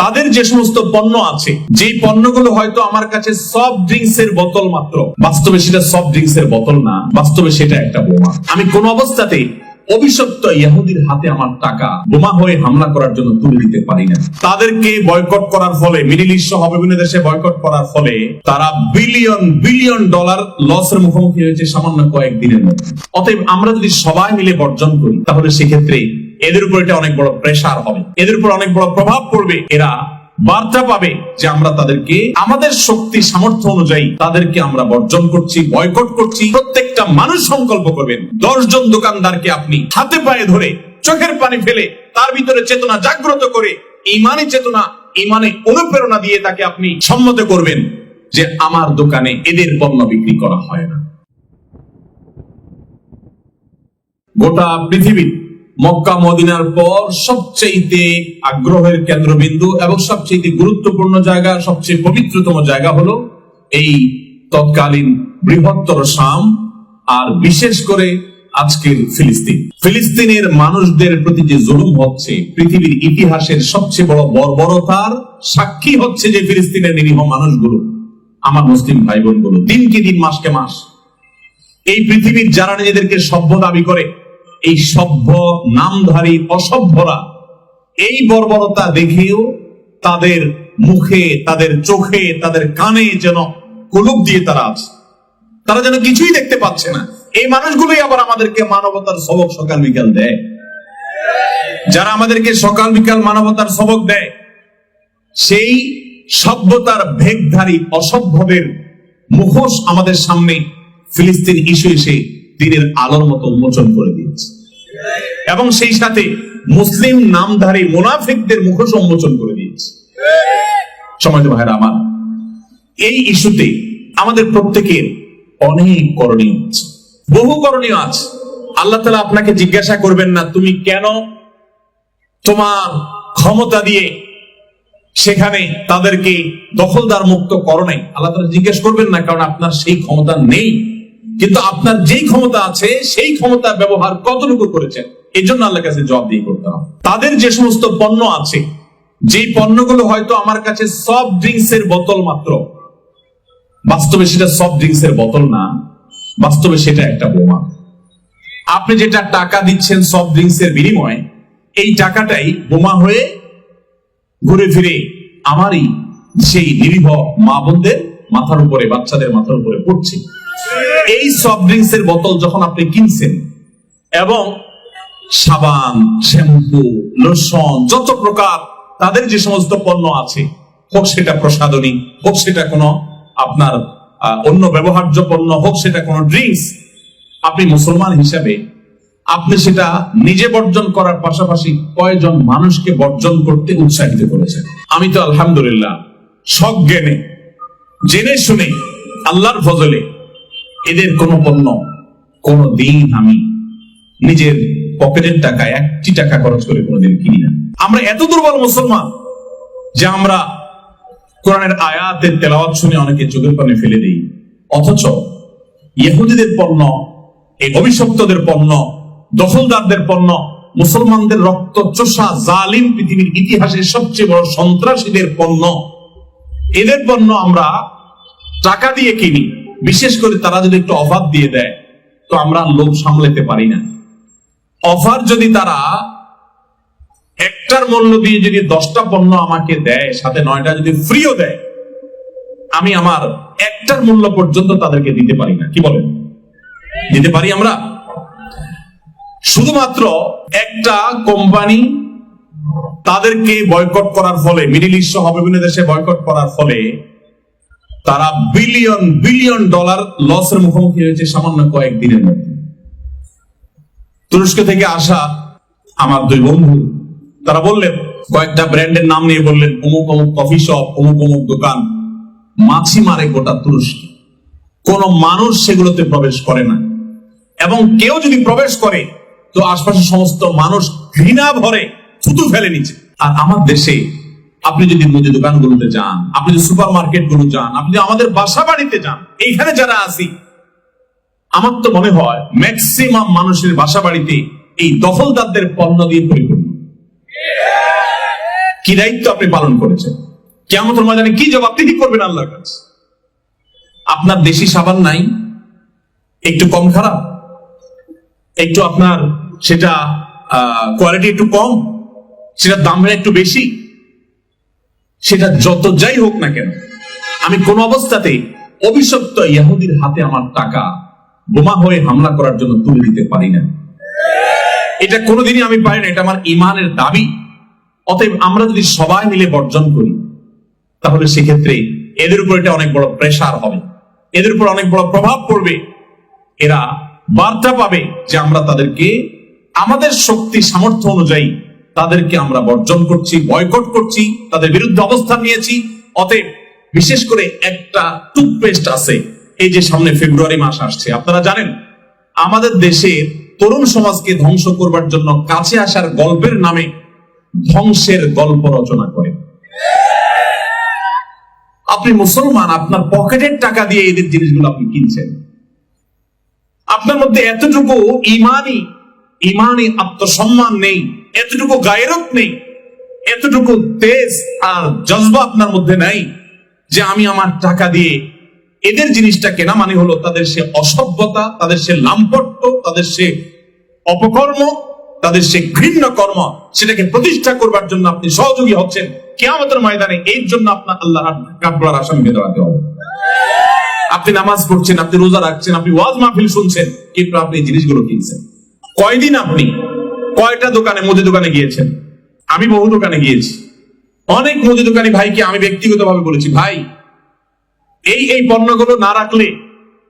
তাদের যে সমস্ত পণ্য আছে, যে পণ্যগুলো হয়তো আমার কাছে সফট ড্রিঙ্কস এর বোতল মাত্র, বাস্তবে সেটা সফট ড্রিঙ্কস এর বোতল না, বাস্তবে সেটা একটা বোমা। আমি কোন অবস্থাতেই অভিশপ্ত ইহুদির হাতে আমার টাকা বোমা হয়ে হামলা করার জন্য তুলে দিতে পারি না। তাদেরকে বয়কট করার ফলে, মিডল ইস্ট সহ বিভিন্ন দেশে বয়কট করার ফলে তারা বিলিয়ন বিলিয়ন ডলার লসের মুখোমুখি হয়েছে সামান্য কয়েকদিনের মধ্যে। অতএব আমরা যদি সবাই মিলে বর্জন করি, তাহলে সেক্ষেত্রে এদের উপর এটা অনেক বড় প্রেসার হবে, এদের উপর অনেক বড় প্রভাব পড়বে। এরা বার্তা পাবে যে আমরা তাদেরকে আমাদের শক্তি সামর্থ্য অনুযায়ী তাদেরকে আমরা বর্জন করছি, বয়কট করছি। প্রত্যেকটা মানুষ সংকল্প করবেন, 10 জন দোকানদারকে আপনি হাতে পায়ে ধরে চোখের পানি ফেলে তার ভিতরে চেতনা জাগ্রত করে, ইমানি চেতনা, ইমানে অনুপ্রেরণা দিয়ে তাকে আপনি সম্মত করবেন যে আমার দোকানে এদের পণ্য বিক্রি করা হয় না। গোটা পৃথিবী মক্কা মদিনার পর সবচেয়ে আগ্রহের কেন্দ্রবিন্দু এবং সবচেয়ে গুরুত্বপূর্ণ জায়গা, সবচেয়ে পবিত্রতম জায়গা হলো এই তৎকালীন বৃহত্তর শাম, আর বিশেষ করে আজকের ফিলিস্তিন। ফিলিস্তিনের মানুষদের প্রতি যে জুলুম হচ্ছে, পৃথিবীর ইতিহাসের সবচেয়ে বড় বর্বরতার সাক্ষী হচ্ছে যে ফিলিস্তিনের নিরীহ মানুষগুলো, আমার মুসলিম ভাই বোনগুলো। দিনকে দিন, মাসকে মাস এই পৃথিবীর যারা নিজেদেরকে সভ্য দাবি করে, এই সভ্য নামধারী অসভ্যরা এই বর্বরতা দেখেও তাদের মুখে, তাদের চোখে, তাদের কানে যেন কুলুপ দিয়ে তারা আছে, তারা যেন কিছুই দেখতে পাচ্ছে না। এই মানুষগুলোই আবার আমাদেরকে মানবতার সবক সকাল বিকাল দেয়। যারা আমাদেরকে সকাল বিকাল মানবতার সবক দেয়, সেই সভ্যতার ভেগধারী অসভ্যদের মুখোশ আমাদের সামনে ফিলিস্তিন ইস্যু এসে দিনের আলোর মতো উন্মোচন করে দিয়েছে, এবং সেই সাথে মুসলিম নামধারী মুনাফিকদের মুখোশ উন্মোচন করে দিয়েছে। সমাজ ভাইরা আমার, এই ইস্যুতে আমাদের প্রত্যেকের অনেক করণীয় আছে, বহু করণীয় আছে। আল্লাহ তাআলা আপনাকে জিজ্ঞাসা করবেন না তুমি কেন তোমার ক্ষমতা দিয়ে সেখানে তাদেরকে দখলদার মুক্ত করো নাই। আল্লাহ তাআলা জিজ্ঞেস করবেন না, কারণ আপনার সেই ক্ষমতা নেই। কিন্তু আপনার যেই ক্ষমতা আছে সেই ক্ষমতা ব্যবহার কতটুকু করেছেন, এই জন্য আল্লাহর কাছে জবাব দিয়ে করতে হবে। তাদের যে সমস্ত পণ্য আছে, যে পণ্যগুলো হয়তো আমার কাছে সফট ড্রিঙ্কস এর বোতল মাত্র, বাস্তবে সেটা সফট ড্রিঙ্কস এর বোতল না, বাস্তবে সেটা একটা বোমা। আপনি যেটা টাকা দিচ্ছেন সফট ড্রিঙ্কস এর বিনিময়ে, এই টাকাটাই বোমা হয়ে ঘুরে ফিরে আমারই সেই নিরীহ মা বোনদের মাথার উপরে, বাচ্চাদের মাথার উপরে পড়ছে। এই সফট ড্রিঙ্কস এর বোতল যখন আপনি কিনছেন, এবং সাবান, শ্যাম্পু, লোশন, যত প্রকার তাদের যে সমস্ত পণ্য আছে, হোক সেটা প্রসাধনী, হোক সেটা কোনো আপনার অন্য ব্যবহার্য পণ্য, হোক সেটা কোনো ড্রিঙ্কস, আপনি মুসলমান হিসাবে আপনি সেটা নিজে বর্জন করার পাশাপাশি কয়েকজন মানুষকে বর্জন করতে উৎসাহিত করেছেন। আমি তো আলহামদুলিল্লাহ সজ্ঞানে, জেনে শুনে, আল্লাহর ফজলে এদের কোনো পণ্য কোনো দিন আমি নিজের পকেটের টাকা 1টি টাকা খরচ করে কোনোদিন কিনি না। আমরা এত দুর্বল মুসলমান যে আমরা কোরআনের আয়াতের তেলাওয়াত শুনে অনেকে চোখের পানি ফেলে দেই, অথচ ইহুদিদের পণ্য, এই অভিশপ্তদের পণ্য, দখলদারদের পণ্য, মুসলমানদের রক্ত চোষা জালিম পৃথিবীর ইতিহাসের সবচেয়ে বড় সন্ত্রাসীদের পণ্য, এদের পণ্য আমরা টাকা দিয়ে কিনি। বিশেষ করে তারা যদি একটু অফার দিয়ে দেয়, তো আমরা লোভ সামলাতে পারি না। অফার যদি তারা একটার মূল্য দিয়ে যদি 10টা পণ্য আমাকে দেয়, সাথে 9টা যদি ফ্রিও দেয়, আমি আমার একটার মূল্য পর্যন্ত তাদেরকে দিতে পারি না। কি বলেন? দিতে পারি আমরা? শুধুমাত্র একটা কোম্পানি তাদেরকে বয়কট করার ফলে, মিডল ইস্ট সহ বিভিন্ন দেশে বয়কট করার ফলে তারা বিলিয়ন বিলিয়ন ডলার লসের মুখোমুখি হয়েছে সামান্য কয়েকদিনের মধ্যে। তুরস্ক থেকে আসা আমার 2 বন্ধু, তারা বললেন, কয়েকটা ব্র্যান্ডের নাম নিয়ে বললেন, অমুক অমুক কফি শপ, অমুক অমুক দোকান মাছি মারে গোটা তুরস্কে, কোন মানুষ সেগুলোতে প্রবেশ করে না, এবং কেউ যদি প্রবেশ করে তো আশপাশের সমস্ত মানুষ ঘৃণা ভরে থুতু ফেলে নিচ্ছে। আর আমার দেশে আপনি যদি মুদি দোকানগুলোতে যান, আপনি যদি সুপার মার্কেট গুলো যান, আপনি যদি আমাদের বাসা বাড়িতে যান, এইখানে যারা আছি, আমার তো মনে হয় ম্যাক্সিমাম মানুষের বাসা বাড়িতে এই দখলদারদের পণ্য দিয়ে পরিপূর্ণ। কি দায়িত্ব আপনি পালন করেছেন, কিয়ামতের ময়দানে কি জবাবদিহি করবেন আল্লাহর কাছে। আপনার দেশি সাবান নাই, একটু কম খারাপ, একটু আপনার সেটা কোয়ালিটি একটু কম, সেটার দাম একটু বেশি, সেটা যত যাই হোক না কেন, আমি কোন অবস্থাতেই অভিশপ্ত ইহুদির হাতে আমার টাকা বোমা হয়ে হামলা করার জন্য তুলে দিতে পারি না। এটা কোনোদিনই আমি পারি না, এটা আমার ইমানের দাবি। অতএব আমরা যদি সবাই মিলে বর্জন করি, তাহলে সেক্ষেত্রে এদের উপর এটা অনেক বড় প্রেসার হবে, এদের উপর অনেক বড় প্রভাব পড়বে। এরা বার্তা পাবে যে আমরা তাদেরকে আমাদের শক্তি সামর্থ্য অনুযায়ী তাদেরকে আমরা বর্জন করছি, বয়কট করছি, তাদের বিরুদ্ধে অবস্থান নিয়েছি। অতএব বিশেষ করে একটা টুথপেস্ট আছে, এই যে সামনে ফেব্রুয়ারি মাস আসছে, আপনারা জানেন আমাদের দেশের তরুণ সমাজকে ধ্বংস করবার জন্য কাছে আসার গল্পের নামে ধ্বংসের গল্প রচনা করে। আপনি মুসলমান, আপনার পকেটের টাকা দিয়ে এদের জিনিসগুলো আপনি কিনছেন। আপনার মধ্যে এতটুকু ইমানি আত্মসম্মান নেই, এতটুকু গায়রত নেই, এতটুকু তেজ আর জজবা আপনার মধ্যে নাই যে আমি আমার টাকা দিয়ে এদের জিনিসটা কেনা মানে হলো তাদের সে অসভ্যতা, তাদের সে লাম্পট্য, তাদের সে অপকর্ম, তাদের সে ঘৃণ্য কর্ম, সেটাকে প্রতিষ্ঠা করবার জন্য আপনি সহযোগী হচ্ছেন। কিয়ামতের ময়দানে এর জন্য আপনার আল্লাহর কাঠগড়ার আসামি হয়ে দাঁড়াতে হবে। আপনি নামাজ পড়ছেন, আপনি রোজা রাখছেন, আপনি ওয়াজ মাহফিল শুনছেন, কিন্তু আপনি এই জিনিসগুলো কিনছেন। কয়দিন আপনি কয়টা দোকানে, মুদি দোকানে গিয়েছেন? আমি বহু দোকানে গিয়েছি। অনেক মুদি দোকানি ভাইকে আমি ব্যক্তিগতভাবে বলেছি, ভাই এই পণ্যগুলো না রাখলে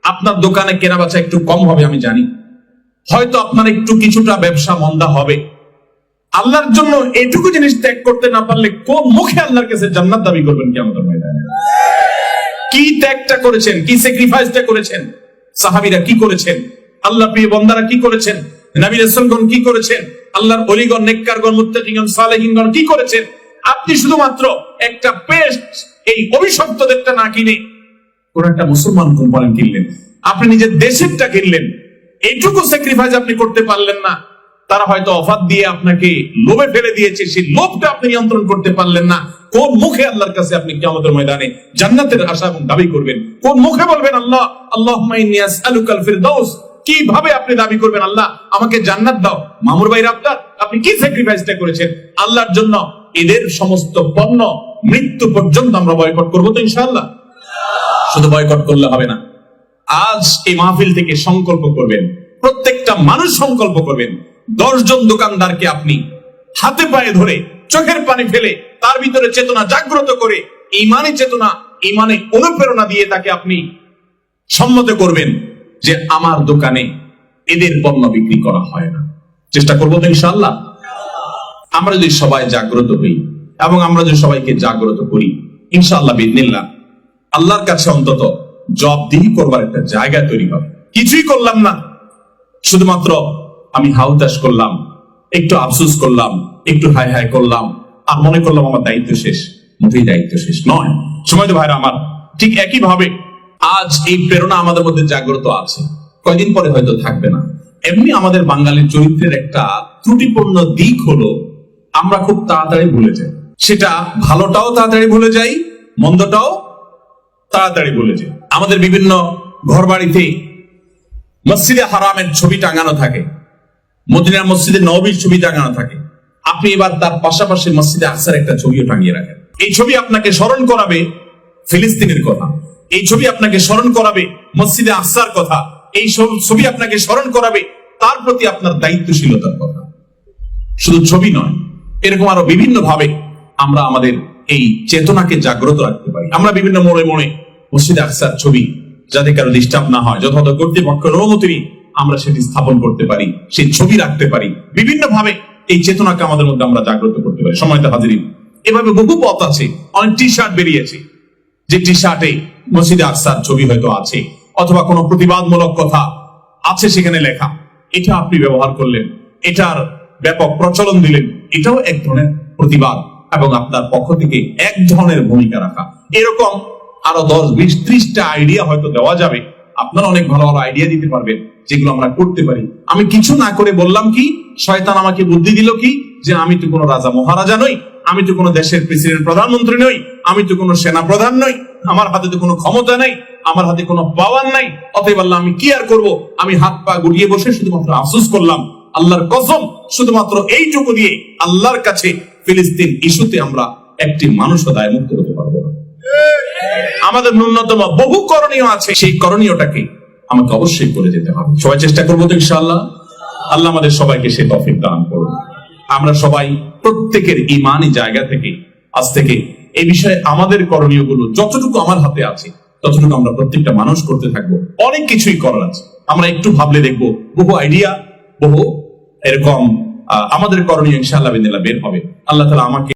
আপনার দোকানে কেনা বেচা একটু কম হবে, আমি জানি হয়তো আপনার একটু কিছুটা ব্যবসা মন্দা হবে। আল্লাহর জন্য এটুকু জিনিস ত্যাগ করতে না পারলে কোন মুখে আল্লাহর কাছে জান্নাত দাবি করবেন কিয়ামতের ময়দানে? কি ত্যাগটা করেছেন, কি স্যাক্রিফাইসটা করেছেন, সাহাবীরা কি করেছেন, আল্লাহ প্রিয় বান্দারা কি করেছেন, নবী রাসূলগণ কি করেছেন, আল্লাহর ওলিগণ, নেককারগণ, মুত্তাকিগণ, সালেহিনগণ কি করেছেন। আপনি শুধুমাত্র একটা পেস্ট, এই অভিশপ্তদেরটা না কিনে কোন একটা মুসলমান কোম্পানি কিনলেন, আপনি নিজের দেশেরটা কিনলেন, এইটুকু স্যাক্রিফাইস আপনি করতে পারলেন না। তারা হয়তো অফার দিয়ে আপনাকে লোভে ফেলে দিয়েছে, সেই লোভটা আপনি নিয়ন্ত্রণ করতে পারলেন না। কোন মুখে আল্লাহর কাছে আপনি কিয়ামতের ময়দানে জান্নাতের আশা এবং দাবি করবেন? কোন মুখে বলবেন আল্লাহ আল্লাহুম্মা ইন্নী আসআলুকাল ফিরদাউস? কিভাবে আপনি দাবি করবেন আল্লাহ আমাকে জান্নাত দাও? মামুর ভাই রাফতার, আপনি কি স্যাক্রিফাইসটা করেছেন আল্লাহর জন্য? এদের সমস্ত পণ্য মৃত্যু পর্যন্ত আমরা বয়কট করবো তো ইনশাআল্লাহ। শুধু বয়কট করলে হবে না, আজ এই মাহফিল থেকে সংকল্প করবেন, প্রত্যেকটা মানুষ সংকল্প করবেন, 10 জন দোকানদারকে আপনি হাতে পায়ে ধরে চোখের পানি ফেলে তার ভিতরে চেতনা জাগ্রত করে ইমানি চেতনা, ইমানে অনুপ্রেরণা দিয়ে তাকে আপনি সম্মত করবেন যে আমার দোকানে এদের পণ্য বিক্রি করা হয় না। চেষ্টা করবো তো ইনশাআল্লাহ। আমরা যদি সবাই জাগ্রত হই এবং আমরা যদি সবাইকে জাগ্রত করি, ইনশাআল্লাহ বিইذনিল্লাহ আল্লাহর কাছে অন্তত জবাবদিহি করবার একটা জায়গা তৈরি হবে। কিছুই করলাম না, শুধুমাত্র আমি হাউতাশ করলাম, একটু আফসোস করলাম, একটু হাই হাই করলাম, আর মনে করলাম আমার দায়িত্ব শেষ। মোটেই দায়িত্ব শেষ নয়। সময় তো ভাইরা আমার, ঠিক একই ভাবে আজ এই প্রেরণা আমাদের মধ্যে জাগ্রত আছে, কয়দিন পরে হয়তো থাকবে না। এমনি আমাদের বাঙালির চরিত্রের একটা ত্রুটিপূর্ণ দিক হলো আমরা খুব তাড়াতাড়ি ভুলে যাই। সেটা ভালোটাও তাড়াতাড়ি ভুলে যাই, মন্দটাও তাড়াতাড়ি ভুলে যাই। আমাদের বিভিন্ন ঘর বাড়িতে মসজিদে হারামের ছবি টাঙানো থাকে, মদিনার মসজিদে নববীর ছবি টাঙানো থাকে। আপনি এবার তার পাশাপাশি মসজিদে আকসার একটা ছবিও টাঙিয়ে রাখেন। এই ছবি আপনাকে স্মরণ করাবে ফিলিস্তিনের কথা, এই ছবি আপনাকে স্মরণ করাবে মসজিদে আকসার কথা, এই ছবি আপনাকে স্মরণ করাবে তার প্রতি আপনার দায়িত্বশীলতার কথা। শুধু ছবি নয়, এরকম আরো বিভিন্ন ভাবে আমরা আমাদের এই চেতনাকে জাগ্রত রাখতে পারি। আমরা বিভিন্ন মোড়ে মোড়ে মসজিদে আকসার ছবি, যাতে কারো ডিস্টার্ব না হয়, যথাযথ কর্তৃপক্ষের অনুমতি নিয়ে আমরা সেটি স্থাপন করতে পারি, সেই ছবি রাখতে পারি। বিভিন্ন ভাবে এই চেতনাকে আমাদের মধ্যে আমরা জাগ্রত করতে পারি। সময়টা হাজিরিন, এভাবে বহু পথ আছে। অনেক টি শার্ট বেরিয়েছে, যে টি শার্টে মসজিদে আকসার ছবি হয়তো আছে, অথবা কোনো প্রতিবাদমূলক কথা আছে সেখানে লেখা, এটা আপনি ব্যবহার করলেন, এটার ব্যাপক প্রচলন দিলেন, এটাও এক ধরনের প্রতিবাদ এবং আপনার পক্ষ থেকে এক ধরনের ভূমিকা রাখা। এরকম আরো 10, 20, 30টা আইডিয়া হয়তো দেওয়া যাবে। আপনারা অনেক ভালো ভালো আইডিয়া দিতে পারবেন, যেগুলো আমরা করতে পারি। আমি কিছু না করে বললাম কি, শয়তান আমাকে বুদ্ধি দিল কি, যে আমি তো কোনো রাজা মহারাজা নই, আমি তো কোনো দেশের প্রেসিডেন্ট প্রধানমন্ত্রী নই, আমি তো কোনো সেনা প্রধান নই, আমার হাতে তো কোনো ক্ষমতা নাই, আমার হাতে কোনো পাওয়ার নাই, অতএব আল্লাহ আমি কি আর করবো? আমি হাত পা গুটিয়ে বসে শুধুমাত্র আফসোস করলাম। আল্লাহর কসম, শুধুমাত্র এইটুকু দিয়ে আল্লাহর কাছে ফিলিস্তিন ইস্যুতে আমরা একটি মানুষও দায়মুক্ত হতে পারবো না। আমাদের ন্যূনতম বহু করণীয় আছে, সেই করণীয়টাকে আমাকে অবশ্যই করে যেতে হবে। সবাই চেষ্টা করবো তো ইনশাআল্লাহ। আল্লাহ আমাদের সবাইকে সে তৌফিক দান করুন। আমরা সবাই প্রত্যেকের ঈমানি জায়গা থেকে আজ থেকে এই বিষয়ে আমাদের করণীয় গুলো যতটুকু আমার হাতে আছে ততটুকু আমরা প্রত্যেকটা মানুষ করতে থাকবো। অনেক কিছুই করার আছে, আমরা একটু ভাবলে দেখবো বহু আইডিয়া, বহু এরকম আমাদের করণীয় ইনশাআল্লাহ বিদিনিল্লাহ বের হবে। আল্লাহ তাআলা আমাকে